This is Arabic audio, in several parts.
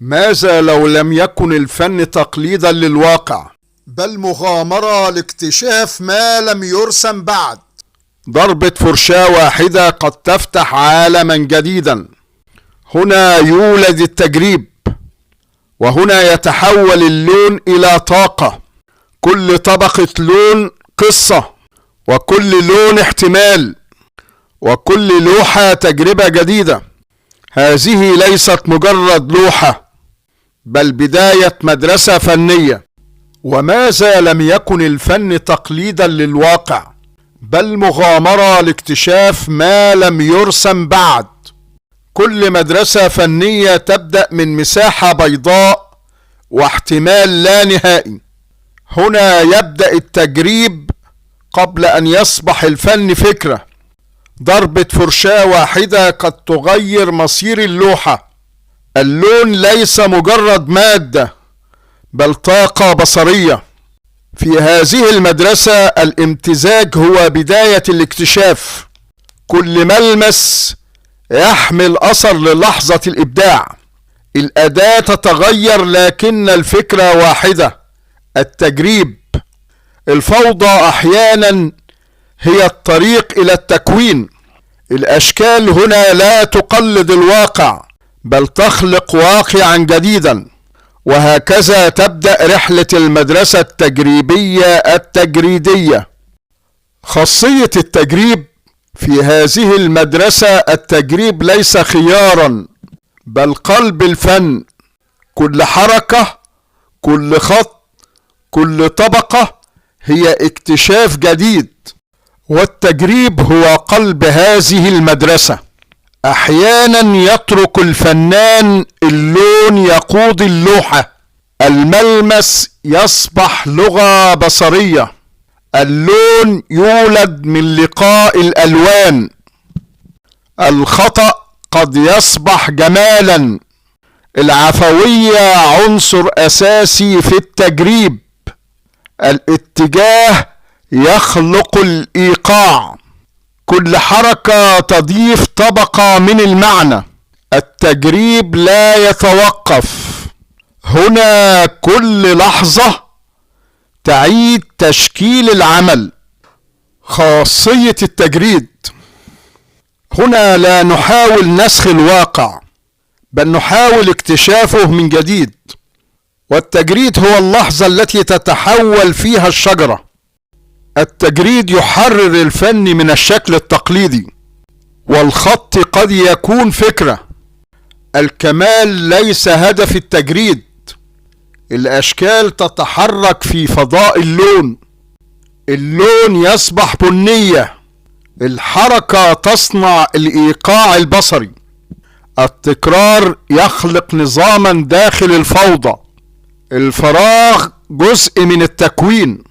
ماذا لو لم يكن الفن تقليدا للواقع، بل مغامرة لاكتشاف ما لم يرسم بعد؟ ضربة فرشاة واحدة قد تفتح عالما جديدا. هنا يولد التجريب، وهنا يتحول اللون إلى طاقة. كل طبقة لون قصة، وكل لون احتمال، وكل لوحة تجربة جديدة. هذه ليست مجرد لوحة، بل بداية مدرسة فنية. وماذا لم يكن الفن تقليدا للواقع، بل مغامرة لاكتشاف ما لم يرسم بعد. كل مدرسة فنية تبدأ من مساحة بيضاء واحتمال لا نهائي. هنا يبدأ التجريب قبل أن يصبح الفن فكرة. ضربة فرشاة واحدة قد تغير مصير اللوحة. اللون ليس مجرد مادة، بل طاقة بصرية. في هذه المدرسة الامتزاج هو بداية الاكتشاف. كل ملمس يحمل أثر للحظة الإبداع. الأداة تتغير لكن الفكرة واحدة: التجريب. الفوضى أحيانا هي الطريق إلى التكوين. الأشكال هنا لا تقلد الواقع، بل تخلق واقعا جديدا. وهكذا تبدأ رحلة المدرسة التجريبية التجريدية. خاصية التجريب في هذه المدرسة: التجريب ليس خيارا، بل قلب الفن. كل حركة، كل خط، كل طبقة هي اكتشاف جديد. والتجريب هو قلب هذه المدرسة. احيانا يترك الفنان اللون يقود اللوحة. الملمس يصبح لغة بصرية. اللون يولد من لقاء الالوان. الخطأ قد يصبح جمالا. العفوية عنصر اساسي في التجريب. الاتجاه يخلق الايقاع. كل حركة تضيف طبقة من المعنى. التجريب لا يتوقف. هنا كل لحظة تعيد تشكيل العمل. خاصية التجريد: هنا لا نحاول نسخ الواقع، بل نحاول اكتشافه من جديد. والتجريد هو اللحظة التي تتحول فيها الشجرة. التجريد يحرر الفن من الشكل التقليدي. والخط قد يكون فكرة. الكمال ليس هدف التجريد. الأشكال تتحرك في فضاء اللون. اللون يصبح بنية. الحركة تصنع الإيقاع البصري. التكرار يخلق نظاما داخل الفوضى. الفراغ جزء من التكوين.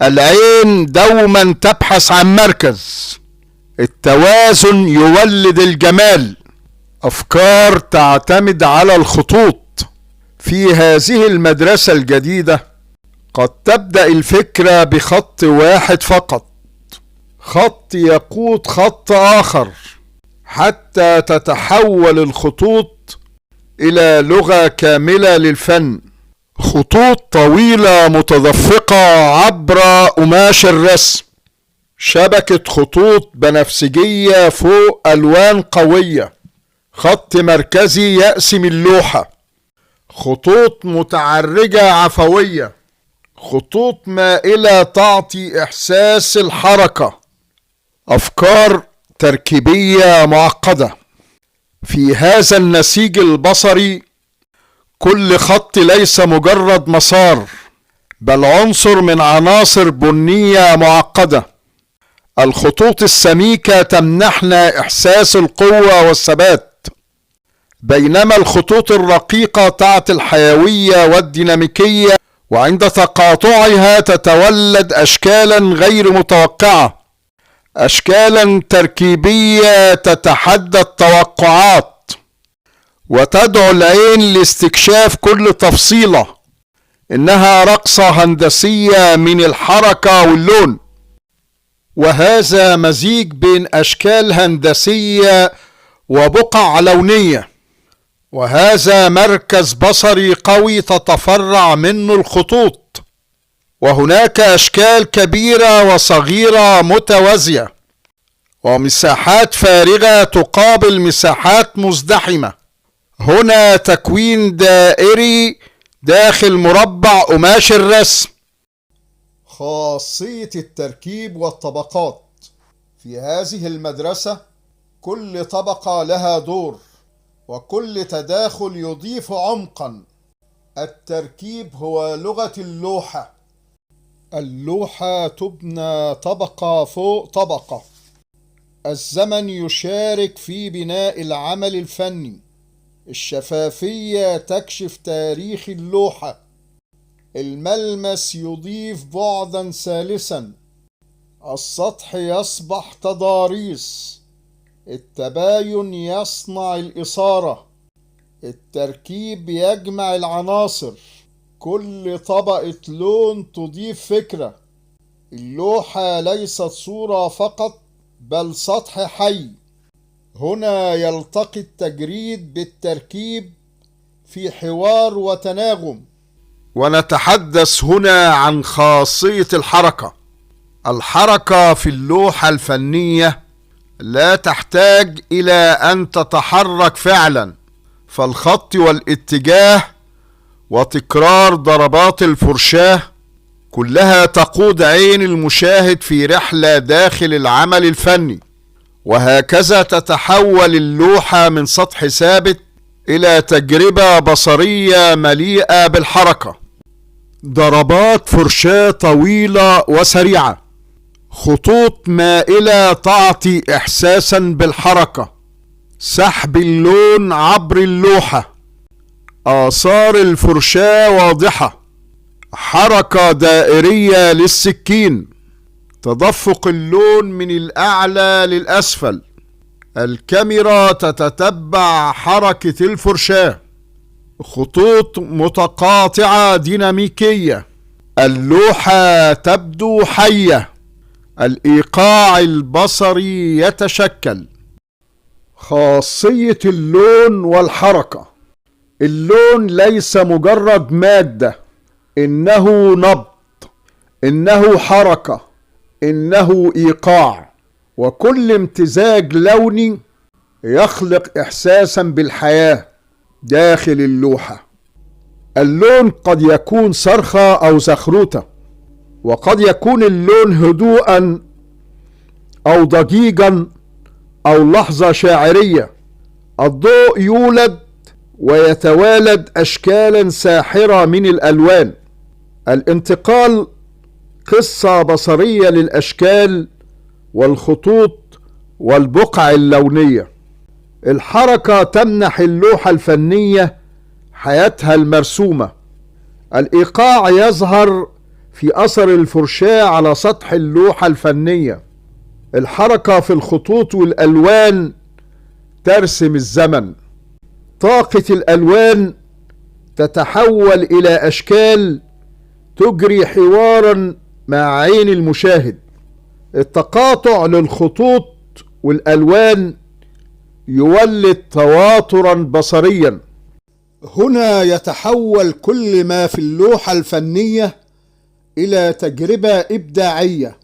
العين دوما تبحث عن مركز. التوازن يولد الجمال. أفكار تعتمد على الخطوط. في هذه المدرسة الجديدة قد تبدأ الفكرة بخط واحد فقط. خط يقود خط آخر، حتى تتحول الخطوط إلى لغة كاملة للفن. خطوط طويلة متدفقة عبر قماش الرسم. شبكة خطوط بنفسجية فوق ألوان قوية. خط مركزي يقسم اللوحة. خطوط متعرجة عفوية. خطوط مائلة تعطي إحساس الحركة. أفكار تركيبية معقدة. في هذا النسيج البصري كل خط ليس مجرد مسار، بل عنصر من عناصر بنية معقدة. الخطوط السميكة تمنحنا إحساس القوة والثبات، بينما الخطوط الرقيقة تعطي الحيوية والديناميكية، وعند تقاطعها تتولد أشكالا غير متوقعة. أشكالا تركيبية تتحدى التوقعات، وتدعو العين لاستكشاف كل تفصيلة. إنها رقصة هندسية من الحركة واللون. وهذا مزيج بين أشكال هندسية وبقع لونية. وهذا مركز بصري قوي تتفرع منه الخطوط، وهناك أشكال كبيرة وصغيرة متوازية، ومساحات فارغة تقابل مساحات مزدحمة. هنا تكوين دائري داخل مربع قماش الرسم. خاصية التركيب والطبقات. في هذه المدرسة كل طبقة لها دور، وكل تداخل يضيف عمقا. التركيب هو لغة اللوحة. اللوحة تبنى طبقة فوق طبقة. الزمن يشارك في بناء العمل الفني. الشفافية تكشف تاريخ اللوحة. الملمس يضيف بعدا ثالثا. السطح يصبح تضاريس. التباين يصنع الإثارة. التركيب يجمع العناصر. كل طبقة لون تضيف فكرة. اللوحة ليست صورة فقط، بل سطح حي. هنا يلتقي التجريد بالتركيب في حوار وتناغم. ونتحدث هنا عن خاصية الحركة. الحركة في اللوحة الفنية لا تحتاج إلى أن تتحرك فعلا، فالخط والاتجاه وتكرار ضربات الفرشاة كلها تقود عين المشاهد في رحلة داخل العمل الفني. وهكذا تتحول اللوحة من سطح ثابت إلى تجربة بصرية مليئة بالحركة. ضربات فرشاة طويلة وسريعة، خطوط مائلة تعطي إحساسا بالحركة، سحب اللون عبر اللوحة، آثار الفرشاة واضحة، حركة دائرية للسكين، تدفق اللون من الأعلى للأسفل. الكاميرا تتتبع حركة الفرشاة، خطوط متقاطعة ديناميكية. اللوحة تبدو حية، الإيقاع البصري يتشكل. خاصية اللون والحركة. اللون ليس مجرد مادة، إنه نبض، إنه حركة، إنه إيقاع. وكل امتزاج لوني يخلق إحساسا بالحياة داخل اللوحة. اللون قد يكون صرخة أو زخروتة، وقد يكون اللون هدوءا أو ضجيجا أو لحظة شاعرية. الضوء يولد ويتوالد أشكالا ساحرة من الألوان. الانتقال قصة بصرية للأشكال والخطوط والبقع اللونية. الحركة تمنح اللوحة الفنية حياتها المرسومة. الإيقاع يظهر في أثر الفرشاة على سطح اللوحة الفنية. الحركة في الخطوط والألوان ترسم الزمن. طاقة الألوان تتحول إلى أشكال تجري حوارا مع عين المشاهد. التقاطع للخطوط والألوان يولد تواترا بصريا. هنا يتحول كل ما في اللوحة الفنية إلى تجربة إبداعية.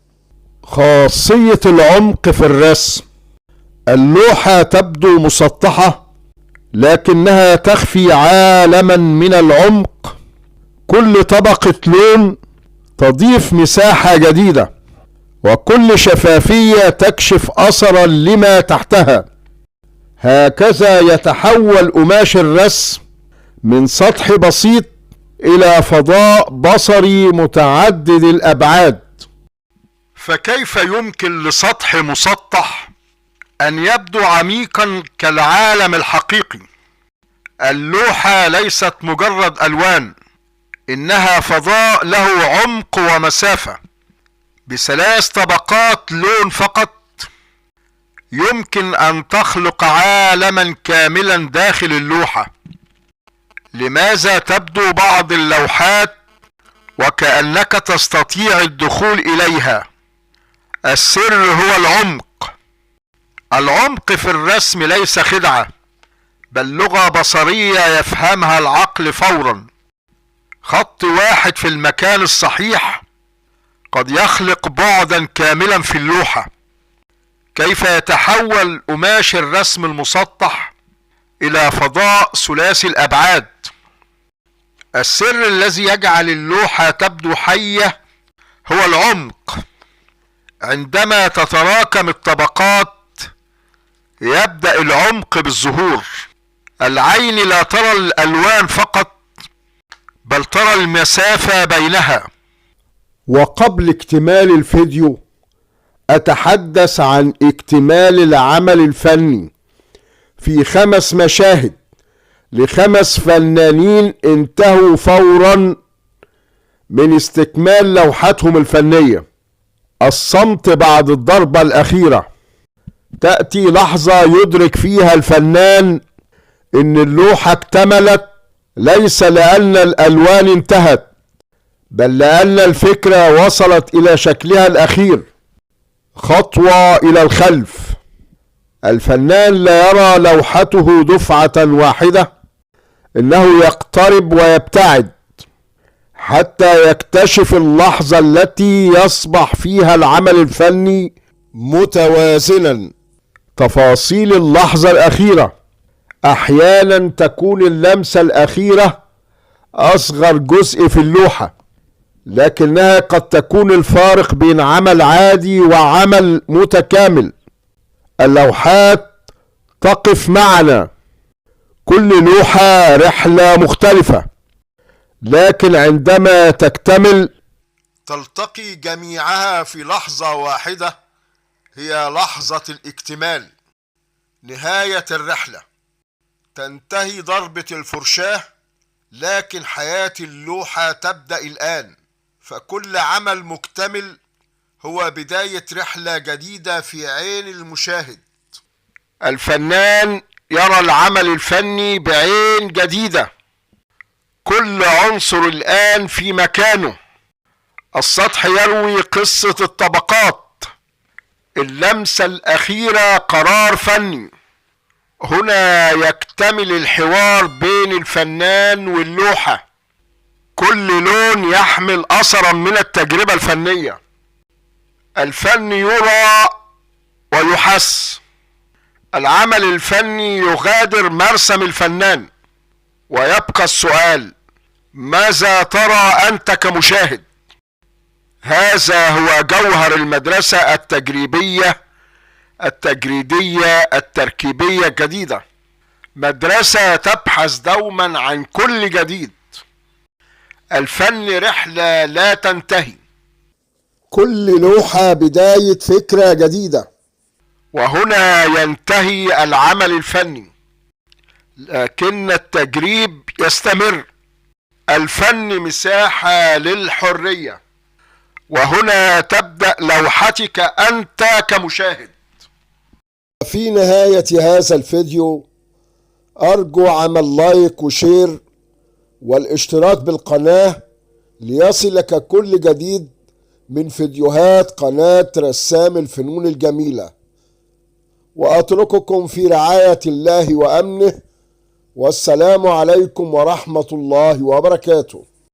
خاصية العمق في الرسم. اللوحة تبدو مسطحة، لكنها تخفي عالما من العمق. كل طبقة لون تضيف مساحة جديدة، وكل شفافية تكشف أثرا لما تحتها. هكذا يتحول قماش الرسم من سطح بسيط إلى فضاء بصري متعدد الأبعاد. فكيف يمكن لسطح مسطح أن يبدو عميقا كالعالم الحقيقي؟ اللوحة ليست مجرد ألوان، إنها فضاء له عمق ومسافة. بثلاث طبقات لون فقط يمكن أن تخلق عالما كاملا داخل اللوحة. لماذا تبدو بعض اللوحات وكأنك تستطيع الدخول إليها؟ السر هو العمق. العمق في الرسم ليس خدعة، بل لغة بصرية يفهمها العقل فورا. خط واحد في المكان الصحيح قد يخلق بعدا كاملا في اللوحة. كيف يتحول قماش الرسم المسطح إلى فضاء ثلاثي الأبعاد؟ السر الذي يجعل اللوحة تبدو حية هو العمق. عندما تتراكم الطبقات يبدأ العمق بالظهور. العين لا ترى الألوان فقط، بل ترى المسافة بينها. وقبل اكتمال الفيديو أتحدث عن اكتمال العمل الفني في 5 مشاهد ل5 فنانين انتهوا فورا من استكمال لوحتهم الفنية. الصمت بعد الضربة الأخيرة. تأتي لحظة يدرك فيها الفنان إن اللوحة اكتملت، ليس لأن الألوان انتهت، بل لأن الفكرة وصلت إلى شكلها الأخير. خطوة إلى الخلف. الفنان لا يرى لوحته دفعة واحدة، إنه يقترب ويبتعد حتى يكتشف اللحظة التي يصبح فيها العمل الفني متوازنا. تفاصيل اللحظة الأخيرة. أحيانا تكون اللمسة الأخيرة أصغر جزء في اللوحة، لكنها قد تكون الفارق بين عمل عادي وعمل متكامل. اللوحات تقف معنا. كل لوحة رحلة مختلفة، لكن عندما تكتمل تلتقي جميعها في لحظة واحدة، هي لحظة الاكتمال، نهاية الرحلة. تنتهي ضربة الفرشاة، لكن حياة اللوحة تبدأ الآن. فكل عمل مكتمل هو بداية رحلة جديدة في عين المشاهد. الفنان يرى العمل الفني بعين جديدة. كل عنصر الآن في مكانه. السطح يروي قصة الطبقات. اللمسة الأخيرة قرار فني. هنا يكتمل الحوار بين الفنان واللوحة. كل لون يحمل أثرا من التجربة الفنية. الفن يرى ويحس. العمل الفني يغادر مرسم الفنان، ويبقى السؤال: ماذا ترى أنت كمشاهد؟ هذا هو جوهر المدرسة التجريبية التجريدية التركيبية الجديدة. مدرسة تبحث دوما عن كل جديد. الفن رحلة لا تنتهي. كل لوحة بداية فكرة جديدة. وهنا ينتهي العمل الفني، لكن التجريب يستمر. الفن مساحة للحرية، وهنا تبدأ لوحتك أنت كمشاهد. في نهاية هذا الفيديو أرجو عمل لايك وشير والاشتراك بالقناة ليصلك كل جديد من فيديوهات قناة رسام الفنون الجميلة. وأترككم في رعاية الله وأمنه، والسلام عليكم ورحمة الله وبركاته.